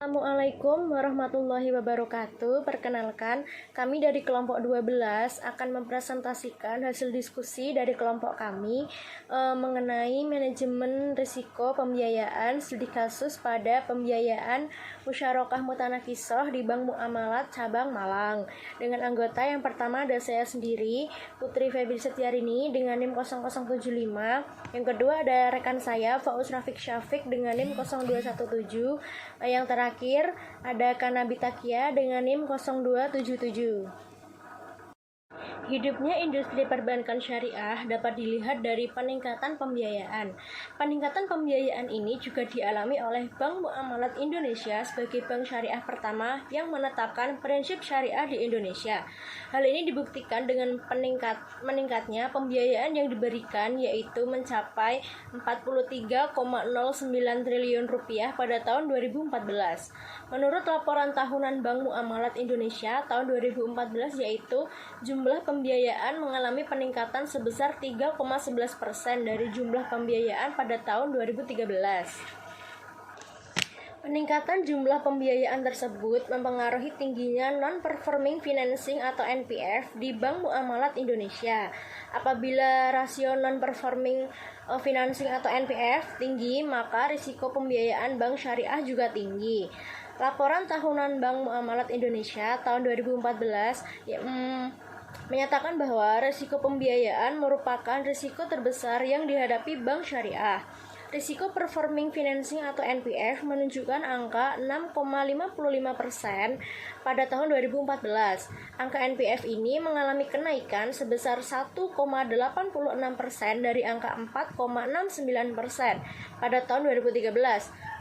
Assalamualaikum warahmatullahi wabarakatuh. Perkenalkan, kami dari kelompok 12 akan mempresentasikan hasil diskusi dari kelompok kami mengenai manajemen risiko pembiayaan studi kasus pada pembiayaan musyarakah mutanakisah di Bank Muamalat Cabang Malang. Dengan anggota yang pertama ada saya sendiri, Putri Febri Setiarini dengan NIM 0075. Yang kedua ada rekan saya, Fauz Rafiq Syafiq dengan NIM 0217. Yang terakhir ada Kanabita Kia dengan NIM 0277. Hidupnya industri perbankan syariah dapat dilihat dari peningkatan pembiayaan. Peningkatan pembiayaan ini juga dialami oleh Bank Muamalat Indonesia sebagai bank syariah pertama yang menetapkan prinsip syariah di Indonesia. Hal ini dibuktikan dengan meningkatnya pembiayaan yang diberikan, yaitu mencapai 43,09 triliun rupiah pada tahun 2014. Menurut laporan tahunan Bank Muamalat Indonesia tahun 2014, yaitu jumlah pembiayaan mengalami peningkatan sebesar 3,11% dari jumlah pembiayaan pada tahun 2013. Peningkatan jumlah pembiayaan tersebut mempengaruhi tingginya non-performing financing atau NPF di Bank Muamalat Indonesia. Apabila rasio non-performing financing atau NPF tinggi, maka risiko pembiayaan bank syariah juga tinggi. Laporan tahunan Bank Muamalat Indonesia tahun 2014 menyatakan bahwa risiko pembiayaan merupakan risiko terbesar yang dihadapi bank syariah. Risiko performing financing atau NPF menunjukkan angka 6,55% pada tahun 2014. Angka NPF ini mengalami kenaikan sebesar 1,86% dari angka 4,69% pada tahun 2013.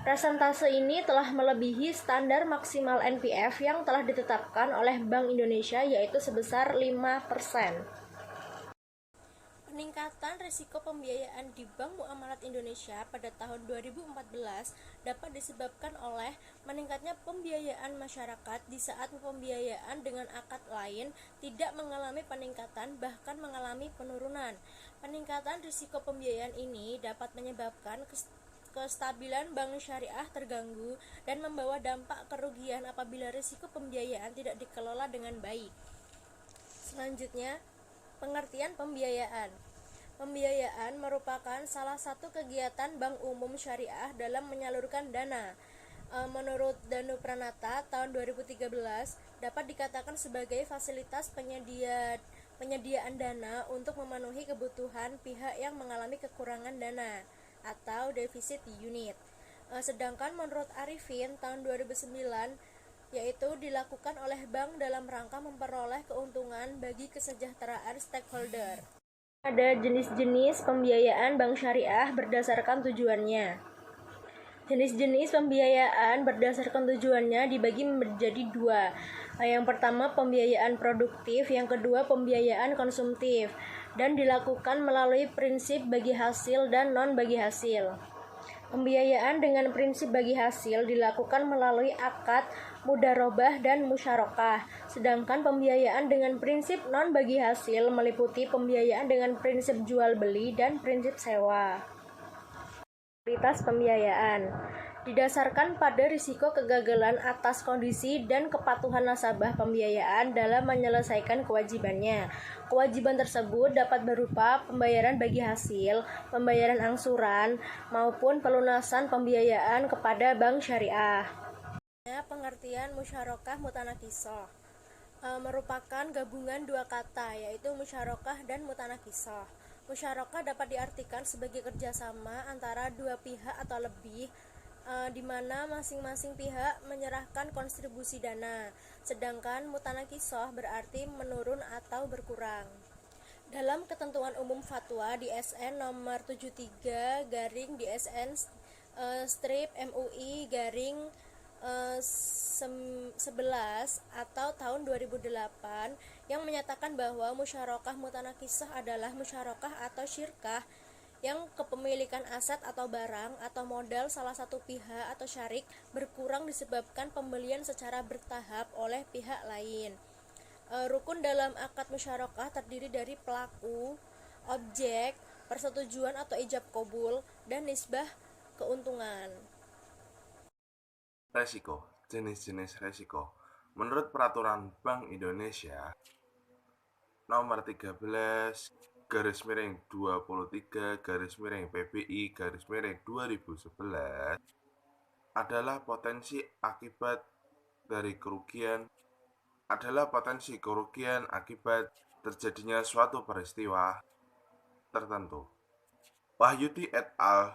Persentase ini telah melebihi standar maksimal NPF yang telah ditetapkan oleh Bank Indonesia, yaitu sebesar 5%. Peningkatan risiko pembiayaan di Bank Muamalat Indonesia pada tahun 2014 dapat disebabkan oleh meningkatnya pembiayaan masyarakat di saat pembiayaan dengan akad lain tidak mengalami peningkatan, bahkan mengalami penurunan. Peningkatan risiko pembiayaan ini dapat menyebabkan kestabilan bank syariah terganggu dan membawa dampak kerugian apabila risiko pembiayaan tidak dikelola dengan baik. Selanjutnya, pengertian pembiayaan. Pembiayaan merupakan salah satu kegiatan bank umum syariah dalam menyalurkan dana. Menurut Danu Pranata tahun 2013 dapat dikatakan sebagai fasilitas penyediaan dana untuk memenuhi kebutuhan pihak yang mengalami kekurangan dana atau defisit unit. Sedangkan menurut Arifin tahun 2009 yaitu dilakukan oleh bank dalam rangka memperoleh keuntungan bagi kesejahteraan stakeholder. Ada jenis-jenis pembiayaan bank syariah berdasarkan tujuannya. Jenis-jenis pembiayaan berdasarkan tujuannya dibagi menjadi dua. Yang pertama pembiayaan produktif, yang kedua pembiayaan konsumtif, dan dilakukan melalui prinsip bagi hasil dan non bagi hasil. Pembiayaan dengan prinsip bagi hasil dilakukan melalui akad, mudharabah, dan musyarakah. Sedangkan pembiayaan dengan prinsip non bagi hasil meliputi pembiayaan dengan prinsip jual beli dan prinsip sewa. Prioritas pembiayaan didasarkan pada risiko kegagalan atas kondisi dan kepatuhan nasabah pembiayaan dalam menyelesaikan kewajibannya. Kewajiban tersebut dapat berupa pembayaran bagi hasil, pembayaran angsuran, maupun pelunasan pembiayaan kepada bank syariah. Pengertian musyarakah mutanakisah merupakan gabungan dua kata, yaitu musyarakah dan mutanakisah. Musyarakah dapat diartikan sebagai kerjasama antara dua pihak atau lebih, di mana masing-masing pihak menyerahkan kontribusi dana, sedangkan mutanakisah berarti menurun atau berkurang. Dalam ketentuan umum fatwa di SN nomor 73/DSN strip MUI garing 11 atau tahun 2008 yang menyatakan bahwa musyarakah mutanakisah adalah musyarakah atau syirkah yang kepemilikan aset atau barang atau modal salah satu pihak atau syarik berkurang disebabkan pembelian secara bertahap oleh pihak lain. Rukun dalam akad musyarakah terdiri dari pelaku, objek, persetujuan atau ijab qabul, dan nisbah keuntungan. Resiko, jenis-jenis resiko. Menurut Peraturan Bank Indonesia nomor 13 garis miring 23 garis miring PBI garis miring 2011 adalah potensi kerugian akibat terjadinya suatu peristiwa tertentu. Wahyudi et al.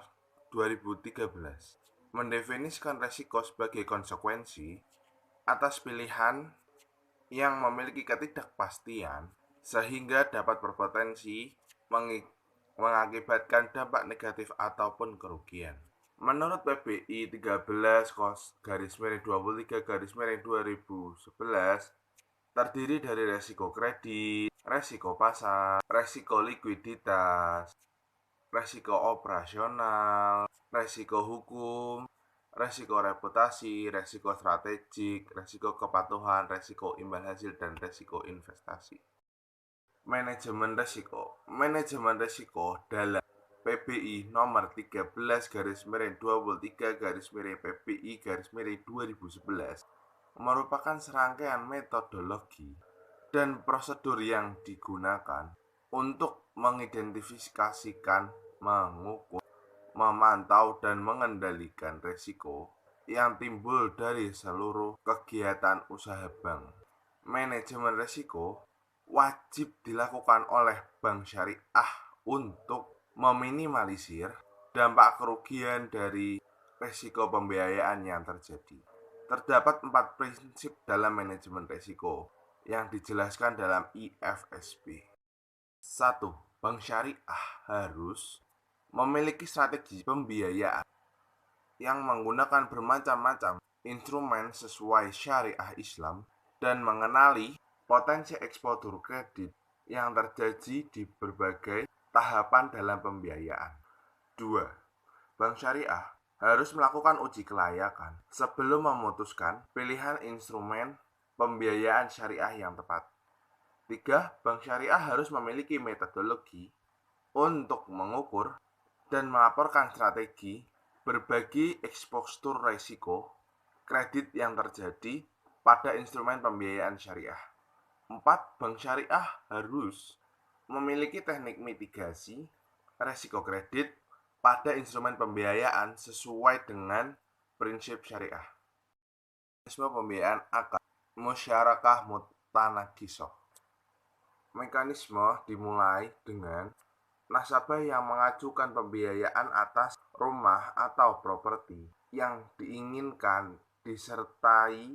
2013 mendefinisikan resiko sebagai konsekuensi atas pilihan yang memiliki ketidakpastian sehingga dapat berpotensi mengakibatkan dampak negatif ataupun kerugian. Menurut PBI 13 garis miring 23 garis miring 2011 terdiri dari resiko kredit, resiko pasar, resiko likuiditas, resiko operasional, resiko hukum, resiko reputasi, resiko strategik, resiko kepatuhan, resiko imbal hasil, dan resiko investasi. Manajemen resiko dalam PBI nomor 13 garis miring 23 garis miring PBI garis miring 2011 merupakan serangkaian metodologi dan prosedur yang digunakan untuk mengidentifikasikan, mengukur, memantau, dan mengendalikan risiko yang timbul dari seluruh kegiatan usaha bank. Manajemen risiko wajib dilakukan oleh bank syariah untuk meminimalisir dampak kerugian dari risiko pembiayaan yang terjadi. Terdapat 4 prinsip dalam manajemen risiko yang dijelaskan dalam IFSB. 1. Bank syariah harus memiliki strategi pembiayaan yang menggunakan bermacam-macam instrumen sesuai syariah Islam dan mengenali potensi eksposur kredit yang terjadi di berbagai tahapan dalam pembiayaan. 2. Bank syariah harus melakukan uji kelayakan sebelum memutuskan pilihan instrumen pembiayaan syariah yang tepat. 3. Bank syariah harus memiliki metodologi untuk mengukur dan melaporkan strategi berbagi eksposur risiko kredit yang terjadi pada instrumen pembiayaan syariah. 4. Bank syariah harus memiliki teknik mitigasi risiko kredit pada instrumen pembiayaan sesuai dengan prinsip syariah. Mekanisme pembiayaan akad musyarakah mutanaqishah. Mekanisme dimulai dengan nasabah yang mengajukan pembiayaan atas rumah atau properti yang diinginkan disertai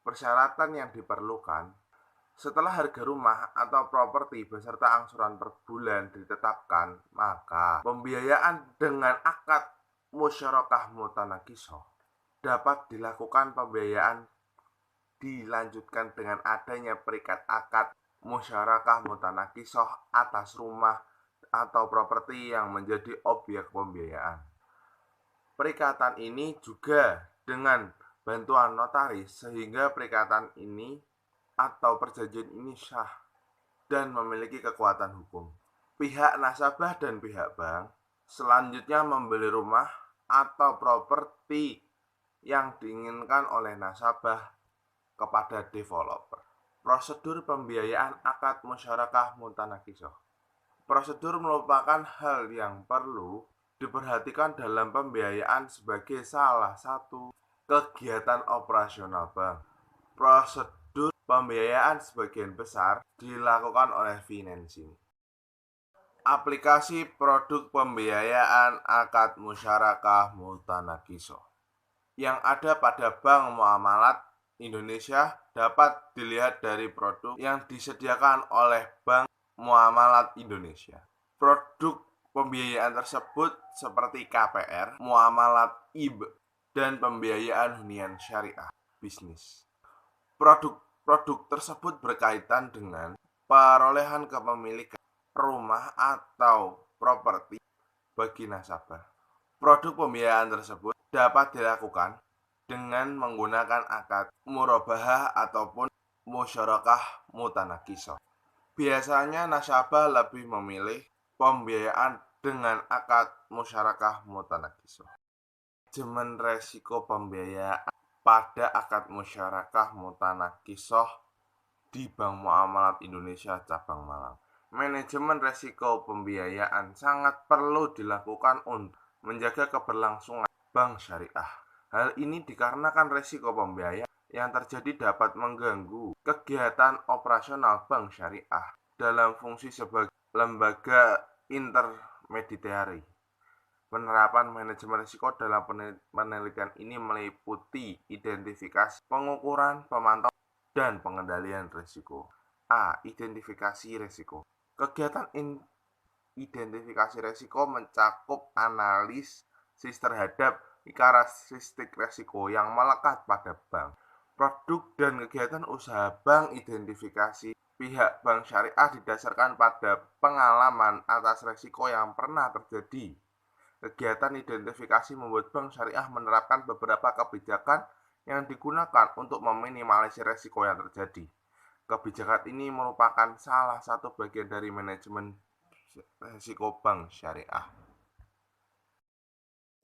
persyaratan yang diperlukan. Setelah harga rumah atau properti beserta angsuran per bulan ditetapkan, maka pembiayaan dengan akad musyarakah mutanaqishah dapat dilakukan. Pembiayaan dilanjutkan dengan adanya perikat akad musyarakah mutanaqishah atas rumah atau properti yang menjadi objek pembiayaan. Perikatan ini juga dengan bantuan notaris sehingga perikatan ini atau perjanjian ini sah dan memiliki kekuatan hukum. Pihak nasabah dan pihak bank selanjutnya membeli rumah atau properti yang diinginkan oleh nasabah kepada developer. Prosedur pembiayaan akad musyarakah mutanaqishah. Prosedur merupakan hal yang perlu diperhatikan dalam pembiayaan sebagai salah satu kegiatan operasional bank. Prosedur pembiayaan sebagian besar dilakukan oleh financing. Aplikasi produk pembiayaan akad musyarakah mutanaqishah yang ada pada Bank Muamalat Indonesia dapat dilihat dari produk yang disediakan oleh Bank Muamalat Indonesia. Produk pembiayaan tersebut seperti KPR, muamalat IB, dan pembiayaan hunian syariah bisnis. Produk-produk tersebut berkaitan dengan perolehan kepemilikan rumah atau properti bagi nasabah. Produk pembiayaan tersebut dapat dilakukan dengan menggunakan akad murabahah ataupun musyarakah mutanaqishah. Biasanya nasabah lebih memilih pembiayaan dengan akad musyarakah mutanaqishah. Manajemen resiko pembiayaan. pada akad musyarakah mutanakisoh di Bank Muamalat Indonesia Cabang Malang. Manajemen resiko pembiayaan sangat perlu dilakukan untuk menjaga keberlangsungan bank syariah. Hal ini dikarenakan resiko pembiayaan yang terjadi dapat mengganggu kegiatan operasional bank syariah dalam fungsi sebagai lembaga intermediari. Penerapan manajemen risiko dalam penelitian ini meliputi identifikasi, pengukuran, pemantauan, dan pengendalian risiko. A. Identifikasi risiko. Kegiatan identifikasi risiko mencakup analisis terhadap karakteristik risiko yang melekat pada bank, produk, dan kegiatan usaha bank. Identifikasi pihak bank syariah didasarkan pada pengalaman atas risiko yang pernah terjadi. Kegiatan identifikasi membuat bank syariah menerapkan beberapa kebijakan yang digunakan untuk meminimalisir risiko yang terjadi. Kebijakan ini merupakan salah satu bagian dari manajemen risiko bank syariah.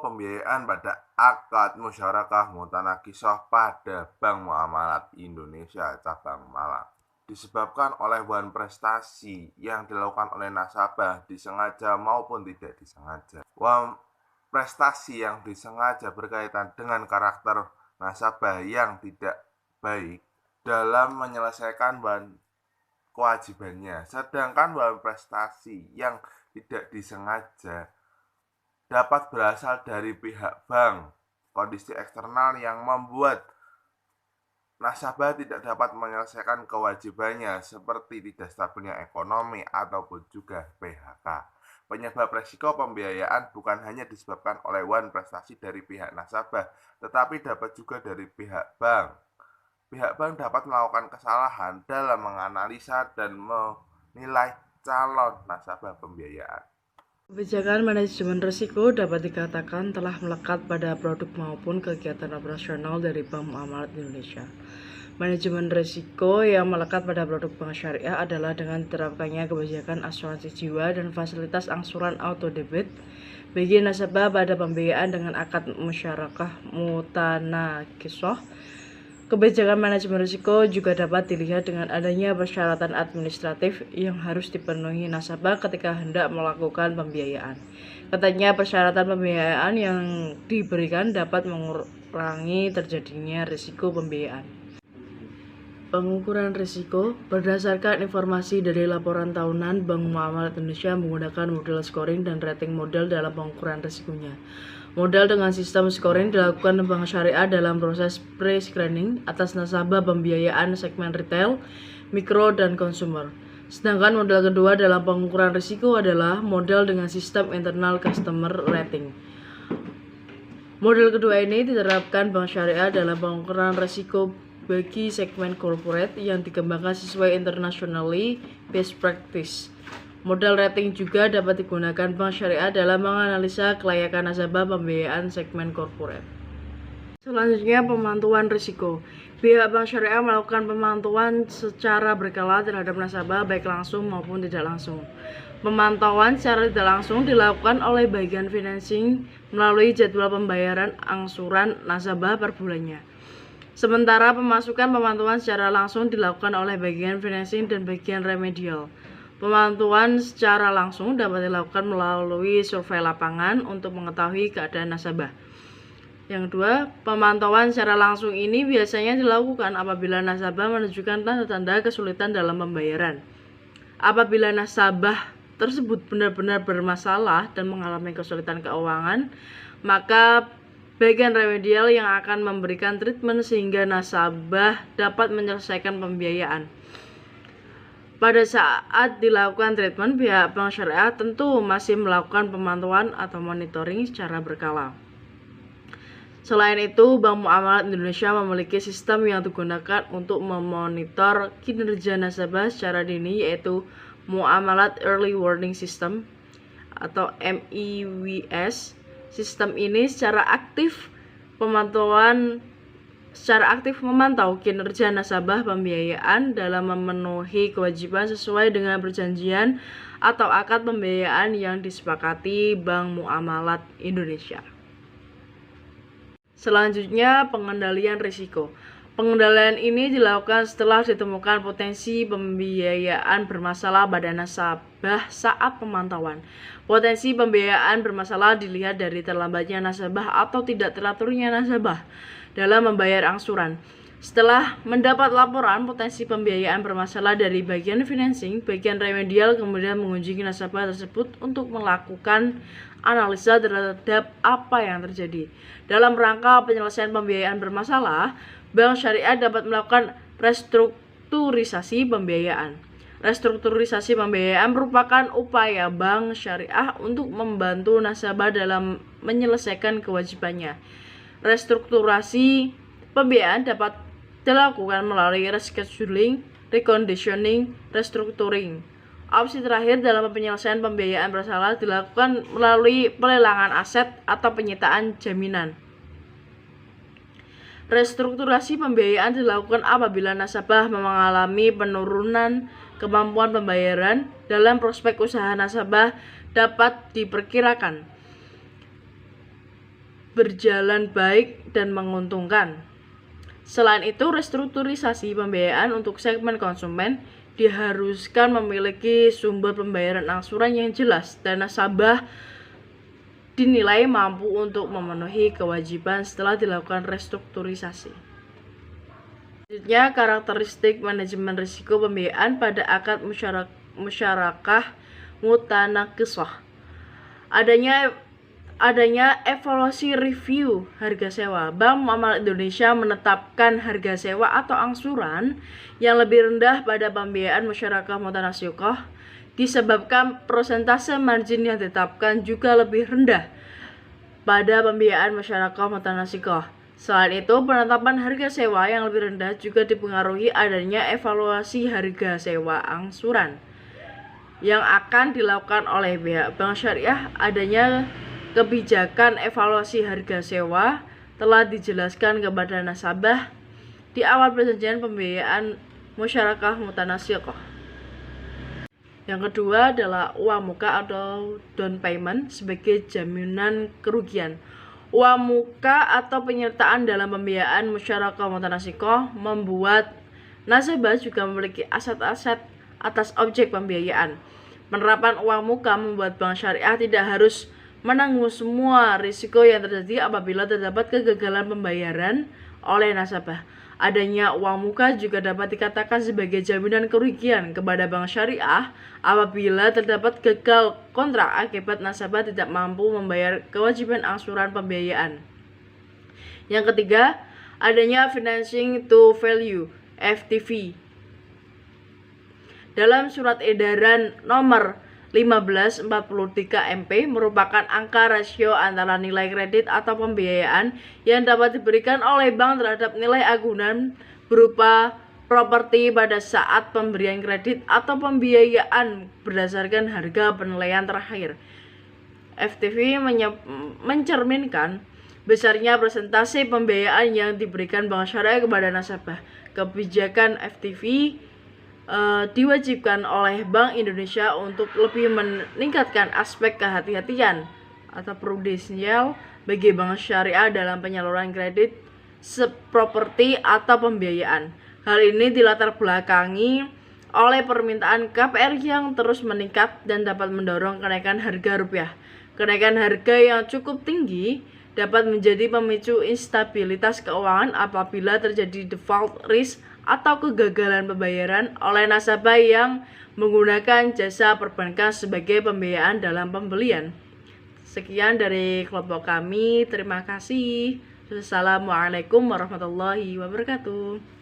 Pembiayaan pada akad musyarakah mutanakisoh pada Bank Muamalat Indonesia Cabang Malang disebabkan oleh bahan prestasi yang dilakukan oleh nasabah disengaja maupun tidak disengaja. Prestasi yang disengaja berkaitan dengan karakter nasabah yang tidak baik dalam menyelesaikan bahan kewajibannya, sedangkan bahan prestasi yang tidak disengaja dapat berasal dari pihak bank, kondisi eksternal yang membuat nasabah tidak dapat menyelesaikan kewajibannya seperti tidak stabilnya ekonomi ataupun juga PHK. Penyebab risiko pembiayaan bukan hanya disebabkan oleh prestasi dari pihak nasabah, tetapi dapat juga dari pihak bank. Pihak bank dapat melakukan kesalahan dalam menganalisa dan menilai calon nasabah pembiayaan. Kebijakan manajemen risiko dapat dikatakan telah melekat pada produk maupun kegiatan operasional dari Bank Muamalat Indonesia. Manajemen risiko yang melekat pada produk bank syariah adalah dengan diterapkannya kebijakan asuransi jiwa dan fasilitas angsuran auto debit bagi nasabah pada pembiayaan dengan akad musyarakah mutanakisoh. Kebijakan manajemen risiko juga dapat dilihat dengan adanya persyaratan administratif yang harus dipenuhi nasabah ketika hendak melakukan pembiayaan. Katanya persyaratan pembiayaan yang diberikan dapat mengurangi terjadinya risiko pembiayaan. Pengukuran risiko berdasarkan informasi dari laporan tahunan Bank Muamalat Indonesia menggunakan model scoring dan rating model dalam pengukuran risikonya. Modal dengan sistem scoring dilakukan bank syariah dalam proses pre-screening atas nasabah pembiayaan segmen retail, mikro, dan konsumer. Sedangkan model kedua dalam pengukuran risiko adalah modal dengan sistem internal customer rating. Model kedua ini diterapkan bank syariah dalam pengukuran risiko bagi segmen corporate yang dikembangkan sesuai internationally best practice. Modal rating juga dapat digunakan bank syariah dalam menganalisa kelayakan nasabah pembiayaan segmen corporate. Selanjutnya, pemantauan risiko. Pihak bank syariah melakukan pemantauan secara berkala terhadap nasabah baik langsung maupun tidak langsung. Pemantauan secara tidak langsung dilakukan oleh bagian financing melalui jadwal pembayaran angsuran nasabah per bulannya. Sementara pemasukan pemantauan secara langsung dilakukan oleh bagian financing dan bagian remedial. Pemantauan secara langsung dapat dilakukan melalui survei lapangan untuk mengetahui keadaan nasabah. Yang kedua, pemantauan secara langsung ini biasanya dilakukan apabila nasabah menunjukkan tanda-tanda kesulitan dalam pembayaran. Apabila nasabah tersebut benar-benar bermasalah dan mengalami kesulitan keuangan, maka bagian remedial yang akan memberikan treatment sehingga nasabah dapat menyelesaikan pembiayaan. Pada saat dilakukan treatment, pihak bank syariah tentu masih melakukan pemantauan atau monitoring secara berkala. Selain itu, Bank Muamalat Indonesia memiliki sistem yang digunakan untuk memonitor kinerja nasabah secara dini, yaitu Muamalat Early Warning System atau MIWS. Sistem ini secara aktif memantau kinerja nasabah pembiayaan dalam memenuhi kewajiban sesuai dengan perjanjian atau akad pembiayaan yang disepakati Bank Muamalat Indonesia. Selanjutnya, pengendalian risiko. Pengendalian ini dilakukan setelah ditemukan potensi pembiayaan bermasalah pada nasabah saat pemantauan. Potensi pembiayaan bermasalah dilihat dari terlambatnya nasabah atau tidak teraturnya nasabah dalam membayar angsuran. Setelah mendapat laporan potensi pembiayaan bermasalah dari bagian financing, bagian remedial kemudian mengunjungi nasabah tersebut untuk melakukan analisa terhadap apa yang terjadi. Dalam rangka penyelesaian pembiayaan bermasalah, Bank Syariah dapat melakukan restrukturisasi pembiayaan. Restrukturisasi pembiayaan merupakan upaya Bank Syariah untuk membantu nasabah dalam menyelesaikan kewajibannya. Restrukturasi pembiayaan dapat dilakukan melalui rescheduling, reconditioning, restructuring. Opsi terakhir dalam penyelesaian pembiayaan bermasalah dilakukan melalui pelelangan aset atau penyitaan jaminan. Restrukturasi pembiayaan dilakukan apabila nasabah mengalami penurunan kemampuan pembayaran dalam prospek usaha nasabah dapat diperkirakan berjalan baik dan menguntungkan. Selain itu, restrukturisasi pembiayaan untuk segmen konsumen diharuskan memiliki sumber pembayaran angsuran yang jelas dan nasabah dinilai mampu untuk memenuhi kewajiban setelah dilakukan restrukturisasi. Selanjutnya, karakteristik manajemen risiko pembiayaan pada akad musyarakah mutanaqishah. Adanya evaluasi review harga sewa. Bank Muamalat Indonesia menetapkan harga sewa atau angsuran yang lebih rendah pada pembiayaan musyarakah mutanaqishah disebabkan persentase margin yang ditetapkan juga lebih rendah pada pembiayaan musyarakah mutanaqishah. Selain itu, penetapan harga sewa yang lebih rendah juga dipengaruhi adanya evaluasi harga sewa angsuran yang akan dilakukan oleh pihak Bank Syariah. Adanya kebijakan evaluasi harga sewa telah dijelaskan kepada nasabah di awal perjanjian pembiayaan musyarakah mutanaqishah. Yang kedua adalah uang muka atau down payment sebagai jaminan kerugian. Uang muka atau penyertaan dalam pembiayaan musyarakah mutanaqishah membuat nasabah juga memiliki aset-aset atas objek pembiayaan. Penerapan uang muka membuat Bank Syariah tidak harus menanggung semua risiko yang terjadi apabila terdapat kegagalan pembayaran oleh nasabah. Adanya uang muka juga dapat dikatakan sebagai jaminan kerugian kepada Bank Syariah apabila terdapat gagal kontrak akibat nasabah tidak mampu membayar kewajiban angsuran pembiayaan. Yang ketiga, adanya financing to value (FTV). Dalam surat edaran nomor 1543 MP merupakan angka rasio antara nilai kredit atau pembiayaan yang dapat diberikan oleh bank terhadap nilai agunan berupa properti pada saat pemberian kredit atau pembiayaan berdasarkan harga penilaian terakhir. FTV mencerminkan besarnya persentase pembiayaan yang diberikan Bank Syariah kepada nasabah. Kebijakan FTV diwajibkan oleh Bank Indonesia untuk lebih meningkatkan aspek kehati-hatian atau prudensial bagi Bank Syariah dalam penyaluran kredit, properti atau pembiayaan. Hal ini dilatar belakangi oleh permintaan KPR yang terus meningkat dan dapat mendorong kenaikan harga rupiah. Kenaikan harga yang cukup tinggi dapat menjadi pemicu instabilitas keuangan apabila terjadi default risk atau kegagalan pembayaran oleh nasabah yang menggunakan jasa perbankan sebagai pembiayaan dalam pembelian. Sekian dari kelompok kami, terima kasih. Assalamualaikum warahmatullahi wabarakatuh.